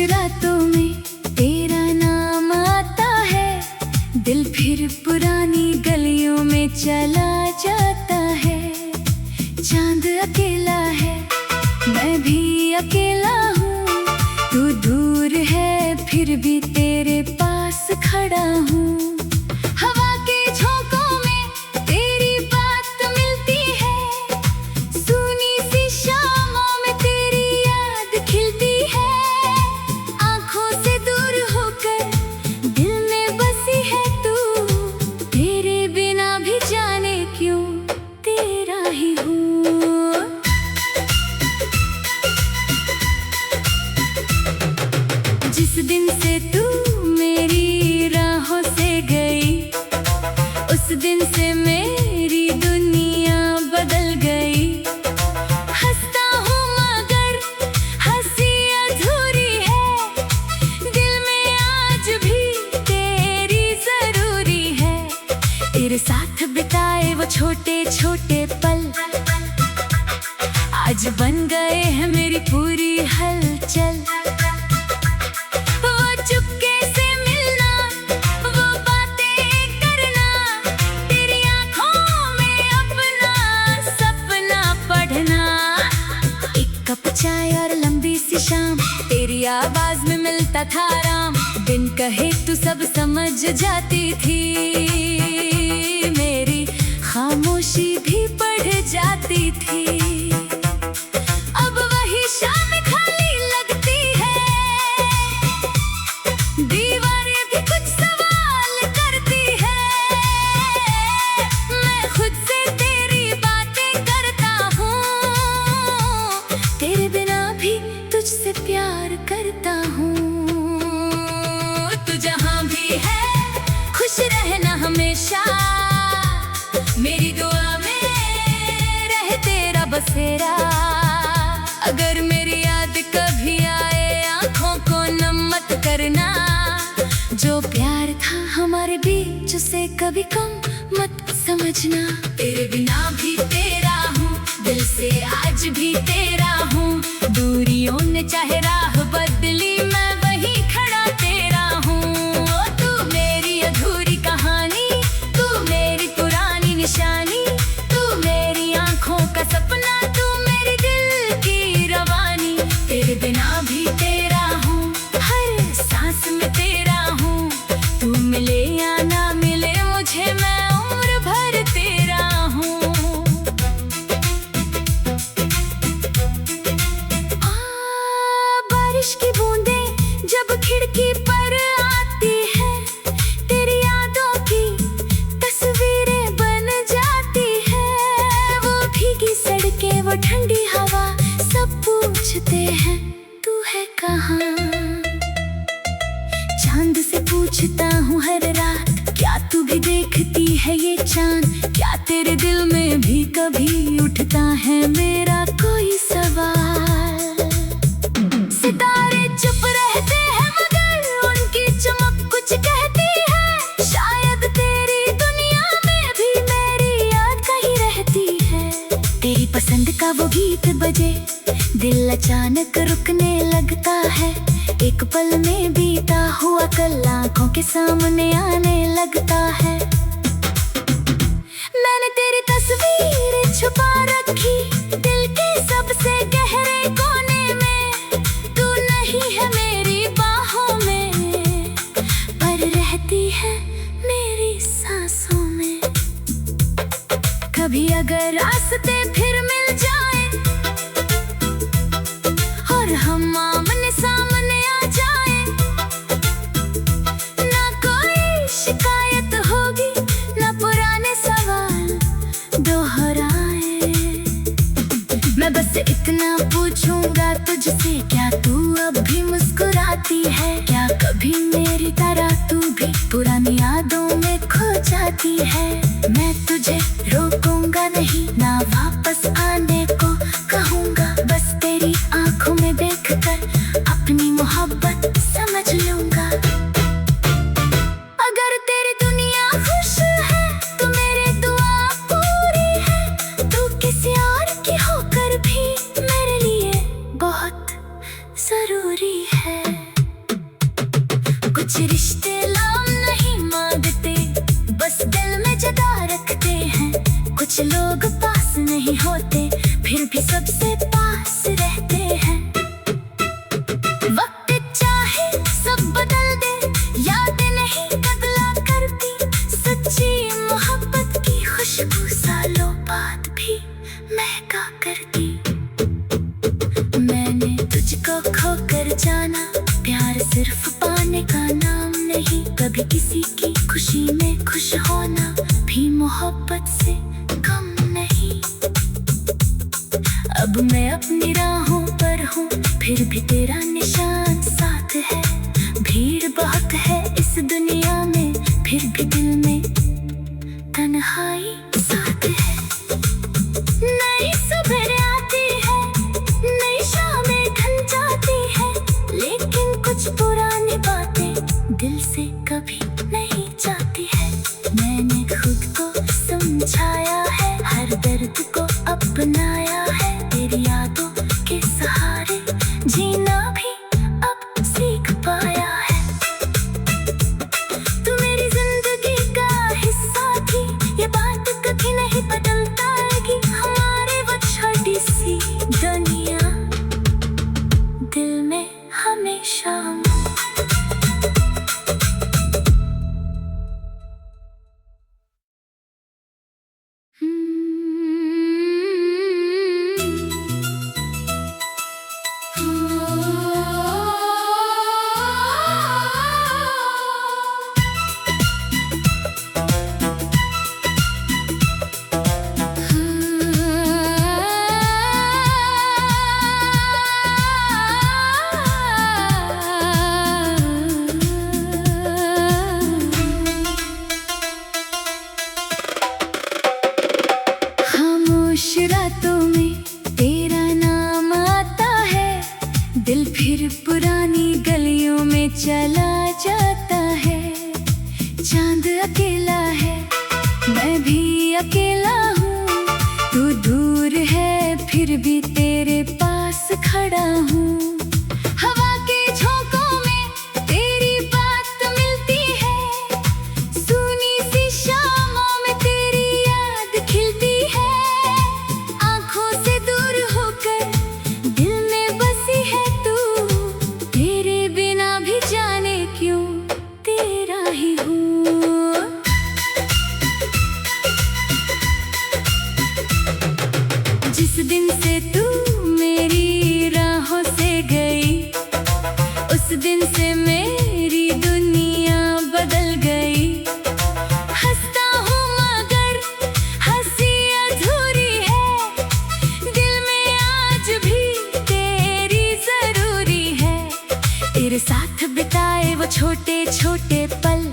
रातों में तेरा नाम आता है, दिल फिर पुरानी गलियों में चला जाता है। चांद अकेला है, मैं भी अकेला हूँ, तू दूर है फिर भी तेरे पास खड़ा हूँ। हवा के झोंकों में तेरी बात मिलती है, सूनी सी शामों में तेरी याद खिलती है। आंखों से दूर होकर दिल में बसी है तू, तेरे बिना भी जाने क्यों तेरा ही हूँ। जिस दिन से तू मेरी राहों से गई, उस दिन से मेरी दुनिया बदल गई। हंसता हूँ मगर हंसी अधूरी है, दिल में आज भी तेरी जरूरी है। तेरे साथ बिताए वो छोटे छोटे पल आज बन गए हैं मेरी पूरी हलचल। चाय और लंबी सी शाम, तेरी आवाज में मिलता था आराम। बिन कहे तू सब समझ जाती थी, मेरी खामोशी भी पढ़ जाती थी। अब वही शाम खाली लगती है, दीवारें भी कुछ सवाल करती है। मैं खुद से तेरी बातें करता हूँ, तेरे बिना भी तुझसे प्यार करता हूँ। तू जहाँ भी है खुश रहना हमेशा, मेरी दुआ में रहे तेरा बसेरा। अगर मेरी याद कभी आए आँखों को नम मत करना, जो प्यार था हमारे बीच उसे कभी कम मत समझना। तेरे बिना भी तेरा हूँ, दिल से आज भी तेरा हूँ। दूरियों ने चाहे राह बदली, मैं वही खड़ा तेरा हूँ। तू मेरी अधूरी कहानी, तू मेरी पुरानी निशानी, तू मेरी आंखों का सपना, तू मेरे दिल की रवानी। तेरे बिना भी तेरा हूँ, हर सांस में तेरा हूँ। तू मिले या ना मिले मुझे, मैं उम्र भर तेरा हूँ। बारिश की बूंदें जब खिड़की पर आती है, तेरी यादों की तस्वीरें बन जाती है। वो भीगी सड़कें, वो ठंडी हवा, सब पूछते हैं तू है कहाँ। चांद से पूछता हूँ हर रात, क्या तू भी देखती है ये चांद? क्या तेरे दिल में भी कभी उठता है मेरा कोई सवाल? सितारे चुप रहते हैं मगर उनकी चमक कुछ कहती है। शायद तेरी दुनिया में भी मेरी याद कहीं रहती है। तेरी पसंद का वो गीत बजे, दिल अचानक रुकने लगता है। एक पल में बीता हुआ कल आंखों के सामने आने लगता है। मैंने तेरी तस्वीर छुपा रखी दिल के सबसे गहरे कोने में। तू नहीं है मेरी बाहों में, पर रहती है मेरी सांसों में। कभी अगर रास्ते फिर मिल जाए और हम आमने सामने आ जाए, ना कोई शिकायत होगी, ना पुराने सवाल दोहराए। मैं बस इतना पूछूंगा तुझसे, क्या तू अब भी मुस्कुराती है? क्या कभी मेरी तरह तू भी पुरानी यादों में खो जाती है? मैं तुझे रोकूंगा नहीं, ना वापस आने को कहूंगा। बस तेरी आंखों में देखकर अपनी मोहब्बत समझ लूंगा। अगर तेरी दुनिया खुश है तो मेरी दुआ पूरी है। तू किसी और की होकर भी मेरे लिए बहुत जरूरी है। कुछ रिश्ते नाम नहीं मांगते, बस दिल में जगह रखते हैं। कुछ लोग पास नहीं होते, फिर भी सबसे पास रहते हैं। वक्त चाहे सब बदल दे, यादें नहीं बदला करती। सच्ची मोहब्बत की खुशबू सालों बाद भी महका करती। मैंने तुझको खोकर जाना, प्यार सिर्फ पाने का नाम नहीं। कभी किसी की खुशी में खुश होना भी मोहब्बत से कम नहीं। अब मैं अपनी राहों पर हूँ, फिर भी तेरा निशान साथ है। भीड़ बहुत है इस दुनिया में, फिर भी दिल में तन्हाई साथ है। नई सुबह आती है, नई शामें ढल जाती है, लेकिन कुछ पुरानी बातें दिल से कभी नहीं जाती है। मैंने खुद को समझाया है, हर दर्द को अपनाया है। तेरी यादों के सहारे जीना भी अब सीख पाया है। तू मेरी जिंदगी का हिस्सा थी, ये बात कभी नहीं बदल पाएगी। हमारे वो छोटी सी दुनिया दिल में हमेशा। रातों में तेरा नाम आता है, दिल फिर पुरानी गलियों में चला जाता है। चांद अकेला है, मैं भी अकेला हूँ। तू दूर है, फिर भी तेरे पास खड़ा हूँ। हवा के झोंकों में तेरी बात मिलती है, सूनी सी शामों में तेरी याद खिलती है। जिस दिन से तू मेरी राहों से गई, उस दिन से मेरी दुनिया बदल गई। हंसता हूँ मगर हंसी अधूरी है, दिल में आज भी तेरी जरूरी है। तेरे साथ बिताए वो छोटे छोटे पल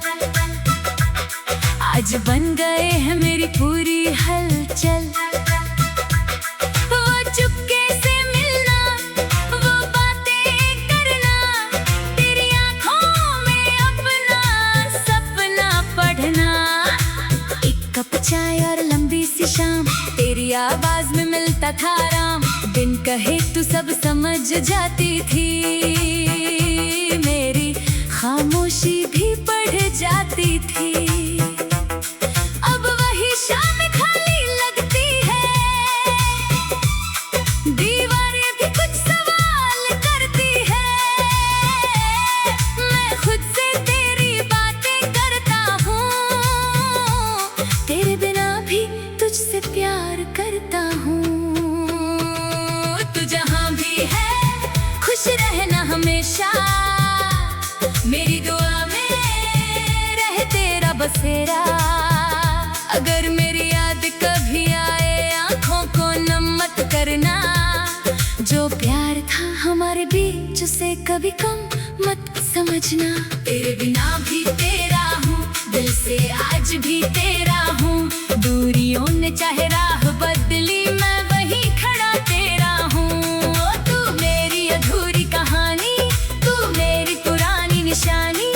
आज बन गए हैं मेरी पूरी हलचल। चुपके से मिलना, वो बातें करना, तेरी आँखों में अपना सपना पढ़ना। एक कप चाय और लंबी सी शाम, तेरी आवाज में मिलता था आराम। बिन कहे तू सब समझ जाती थी, मेरी खामोशी भी पढ़ जाती थी। अब वही शाम खाली लगती है, दीवारें भी कुछ सवाल करती है। मैं खुद से तेरी बातें करता हूँ, तेरे बिना भी तुझसे प्यार करता हूँ। तू जहाँ भी है खुश रहना हमेशा, मेरी दुआ में रहे तेरा बसेरा। अगर मेरी याद कभी आए आँखों को नम मत करना, जो प्यार था हमारे बीच उसे कभी कम मत समझना। तेरे बिना भी तेरा हूँ, दिल से आज भी तेरा हूँ। दूरियों ने चाहे राह बदली, मैं वहीं खड़ा तेरा हूँ। तू मेरी अधूरी कहानी, तू मेरी पुरानी निशानी,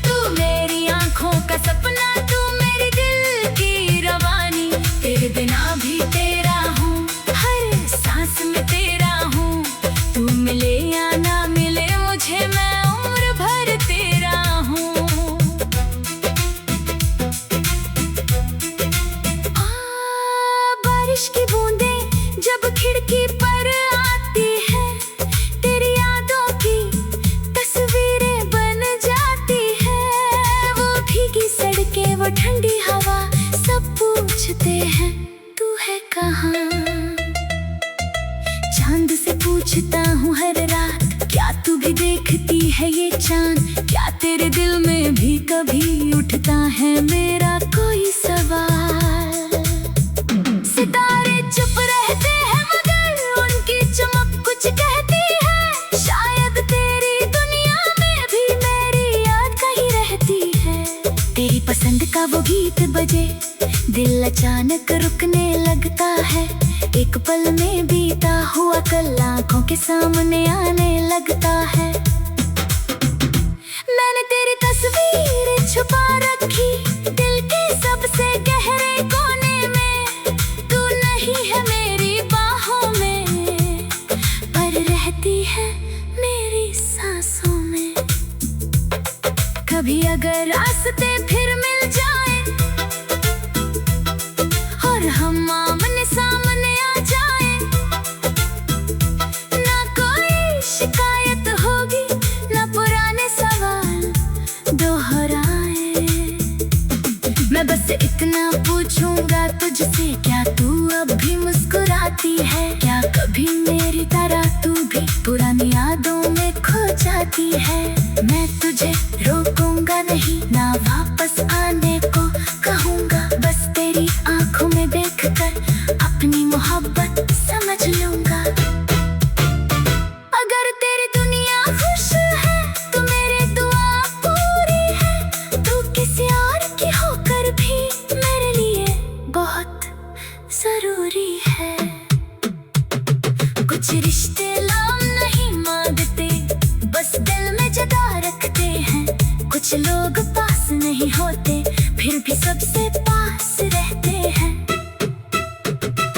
तू मेरी आँखों का सपना, तू मेरे दिल की रवानी। तेरे बिना भी तेरा हूँ, हर सांस में तेरा हूँ। तू मिले या ना मिले मुझे, मैं उम्र भर तेरा हूँ। है ये चांद, क्या तेरे दिल में भी कभी उठता है मेरा कोई सवाल। सितारे चुप रहते हैं मगर उनकी चमक कुछ कहती है, शायद तेरी दुनिया में भी मेरी याद कहीं रहती है। तेरी पसंद का वो गीत बजे, दिल अचानक रुकने लगता है, एक पल में बीता हुआ कल आंखों के सामने आने लगता है। मैंने तेरी तस्वीर छुपा रखी दिल के सबसे गहरे कोने में, तू नहीं है मेरी बाहों में पर रहती है मेरी सांसों में। कभी अगर रास्ते फिर मिल जाए और हम आमने सामने आ जाए, ना कोई शिकायत होगी ना पुराने सवाल दोहराए। मैं बस इतना पूछूंगा तुझसे, क्या तू अब भी मुस्कुराती है? क्या कभी मेरी तरह तू भी पुरानी यादों में खो जाती है? मैं तुझे रोकूंगा नहीं, ना वापस आने को कहूंगा, बस तेरी आंखों में देखकर अपनी मोहब्बत समझ लूंगा। अगर तेरी दुनिया खुश है तो मेरी दुआ पूरी है, तू किसी और की होकर भी मेरे लिए बहुत जरूरी है। कुछ रिश्ते नाम नहीं मांगते, बस दिल में जगह रखते हैं। कुछ लोग पास नहीं होते फिर भी सबसे पास रहते हैं।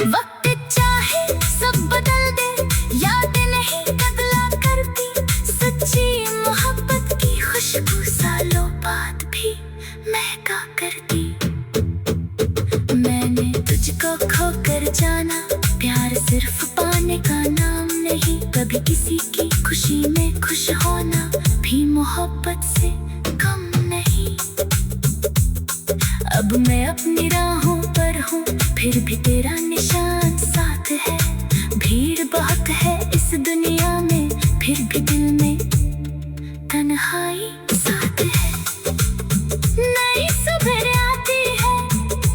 वक्त चाहे सब बदल दे, यादें नहीं बदला करती, सच्ची मोहब्बत की खुशबू सालों बाद भी महका करती। मैंने तुझको खोकर जाना, प्यार सिर्फ पाने का नाम नहीं, कभी किसी की खुशी में खुश होना भी मोहब्बत से कम नहीं। अब मैं अपनी राहों पर हूँ फिर भी तेरा निशान साथ है, भीड़ बहुत है इस दुनिया में फिर भी दिल में तन्हाई साथ है। नई सुबह आती है,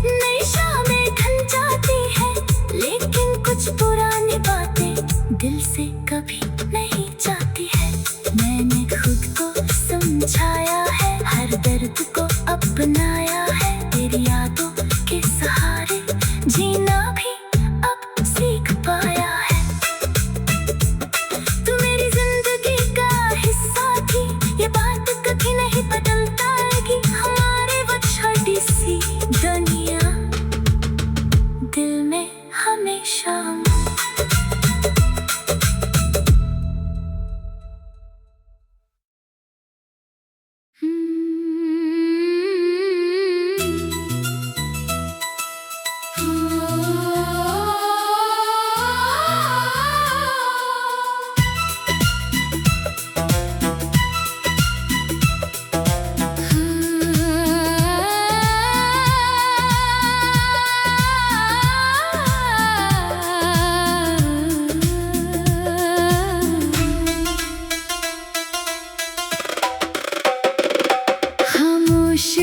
नई शामें ढल जाती है, लेकिन कुछ पुरानी बातें दिल से कभी नहीं जाती है। मैंने खुद को समझाया है, हर दर्द को अपनाया है, तेरी यादों के सहारे जीना भी अब सीख पाया है। तू मेरी जिंदगी का हिस्सा थी, ये बात कभी नहीं बदलताएगी, हमारी वो छोटी सी दुनिया दिल में हमेशा।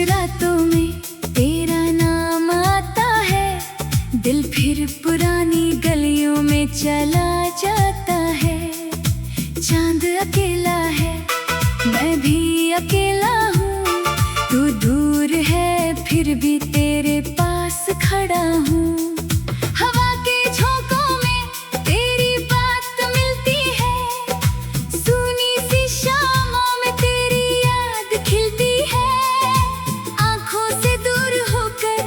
रातों में तेरा नाम आता है, दिल फिर पुरानी गलियों में चला जाता है। चांद अकेला है, मैं भी अकेला हूँ, तू दूर है फिर भी तेरे पास खड़ा हूँ। हवा के झोंकों में तेरी बात मिलती है, सूनी सी शामों में तेरी याद खिलती है। आंखों से दूर होकर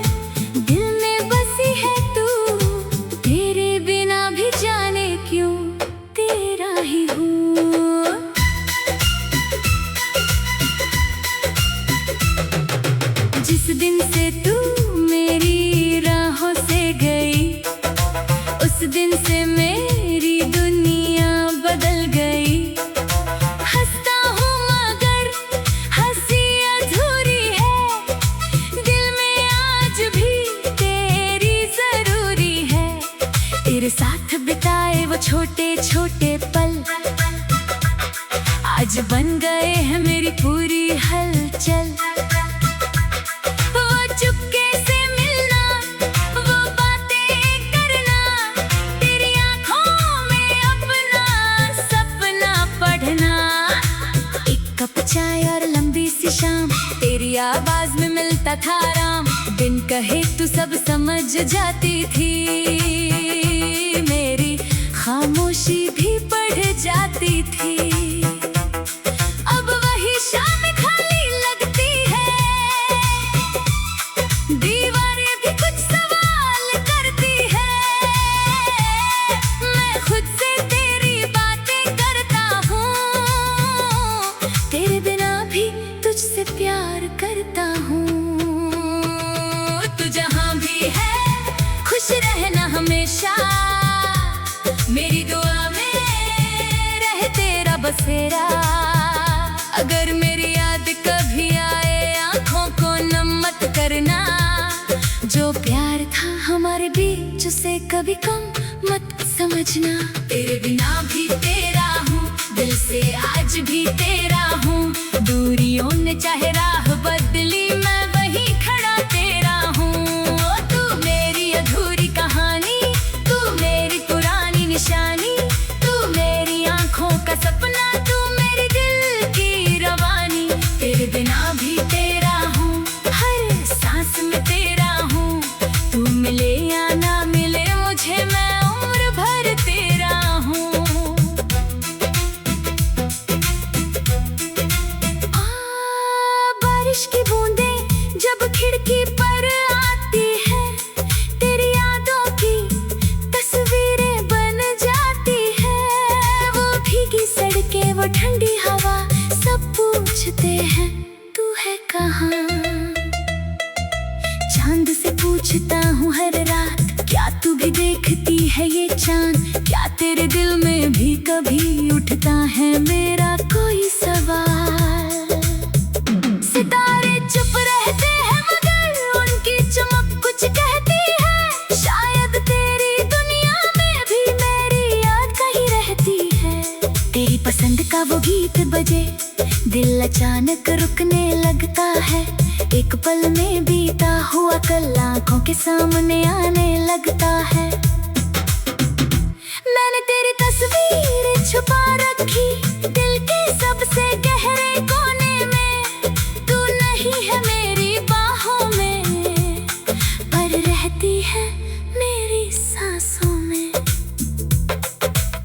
दिल में बसी है तू, तेरे बिना भी जाने क्यों तेरा ही हूँ। जिस दिन से तू मेरी राहों से गई, उस दिन से मेरी दुनिया बदल गई। हंसता हूँ मगर हंसी अधूरी है, दिल में आज भी तेरी जरूरी है। तेरे साथ बिताए वो छोटे छोटे पल आज बन गए हैं मेरी पूरी हलचल। वो चुपके से मिलना, वो बातें करना, तेरी आँखों में अपना सपना पढ़ना। एक कप चाय और लंबी सी शाम, तेरी आवाज में मिलता था आराम। बिन कहे तू सब समझ जाती थी, मेरी खामोशी भी पढ़ जाती थी। अब वही शाम खाली लगती है, दीवारें भी कुछ सवाल करती है। मैं खुद से तेरी बातें करता हूँ, तेरे बिना भी तुझसे प्यार करता हूँ। तू जहाँ भी है खुश रहना हमेशा, मेरी दुआ में रहे तेरा बसेरा। अगर मेरी याद कभी आए आँखों को नम मत करना, जो प्यार था हमारे बीच उसे कभी कम मत समझना। तेरे बिना भी तेरा हूँ, दिल से आज भी तेरा हूँ। दूरियों ने चाहे राह बदली, मैं वहीं खड़ा तेरा हूँ। तू मेरी अधूरी कहानी, तू मेरी पुरानी निशानी, तू मेरी आँखों का सपना, तू मेरे दिल की रवानी। तेरे बिना भी तेरा हूँ, हर सांस में तेरा हूँ। तू मिले या ना मिले मुझे, मैं उम्र भर तेरा हूँ। बारिश की बूंदें जब खिड़की पर आती है, तेरी यादों की तस्वीरें बन जाती है। वो भीगी सड़कें, वो ठंडी हवा, सब पूछते हैं तू है कहाँ। चांद से पूछता हूँ हर रात, क्या तू भी देखती है ये चांद? क्या तेरे दिल में भी कभी उठता है मेरा कोई सवाल? सितारे चुप रहते हैं मगर उनकी चमक कुछ कहती है। शायद तेरी दुनिया में भी मेरी याद कहीं रहती है। तेरी पसंद का वो गीत बजे, दिल अचानक रुकने लगता है। एक पल में बीता हुआ कल आँखों के सामने आने लगता है। मैंने तेरी तस्वीर छुपा रखी दिल के सबसे गहरे कोने में। तू नहीं है मेरी बाहों में, पर रहती है मेरी सांसों में।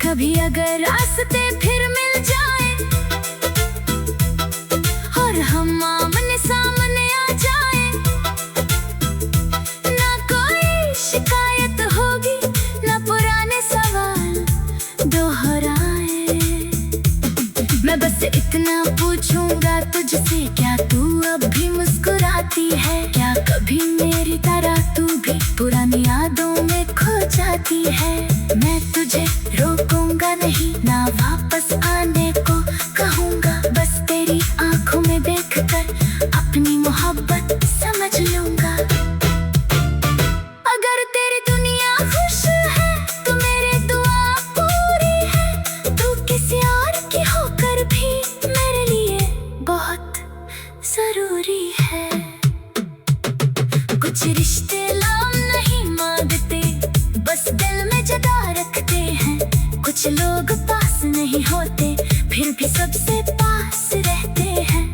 कभी अगर रास्ते फिर मिल जाए और हम आमने सामने आ जाए, ना कोई शिकायत होगी, ना पुराने सवाल दोहराए। मैं बस इतना पूछूंगा तुझसे, क्या तू अब भी मुस्कुराती है? क्या कभी मेरी तरह तू भी पुरानी यादों में खो जाती है? मैं तुझे रोकूंगा नहीं, ना वापस आने को कहूंगा। बस तेरी आंखों में देखकर अपनी मोहब्बत समझ लूंगा। अगर तेरी दुनिया खुश है तो मेरी दुआ पूरी है। तू किसी और की होकर भी मेरे लिए बहुत जरूरी है। कुछ रिश्ते नाम नहीं मांगते, बस दिल में जगह रखते हैं। कुछ लोग पास नहीं होते, फिर भी सबसे पास रहते हैं।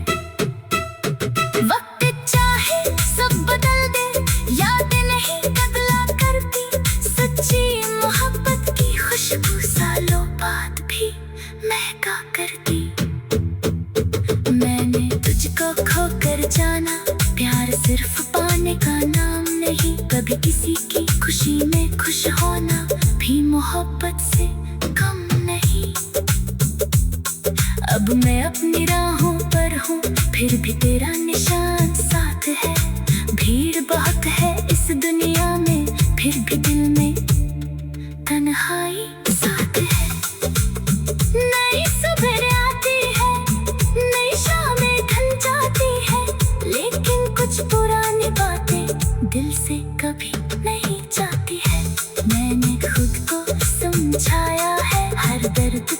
वक्त चाहे सब बदल दे, यादें नहीं बदला करती। सच्ची मोहब्बत की खुशबू सालों बाद भी महका करती। मैंने तुझको खोकर जाना, प्यार सिर्फ पाने का नाम नहीं। कभी किसी की खुशी में खुश होना भी मोहब्बत से कम नहीं। अब मैं अपनी राहों पर हूँ, फिर भी तेरा निशान साथ है। भीड़ बहुत है इस दुनिया में, फिर भी दिल में तन्हाई साथ है। नई सुबह आती है, नई शामें ढल जाती है, लेकिन कुछ पुरानी बातें दिल से कभी नहीं जाती है। मैंने खुद को समझाया है, हर दर्द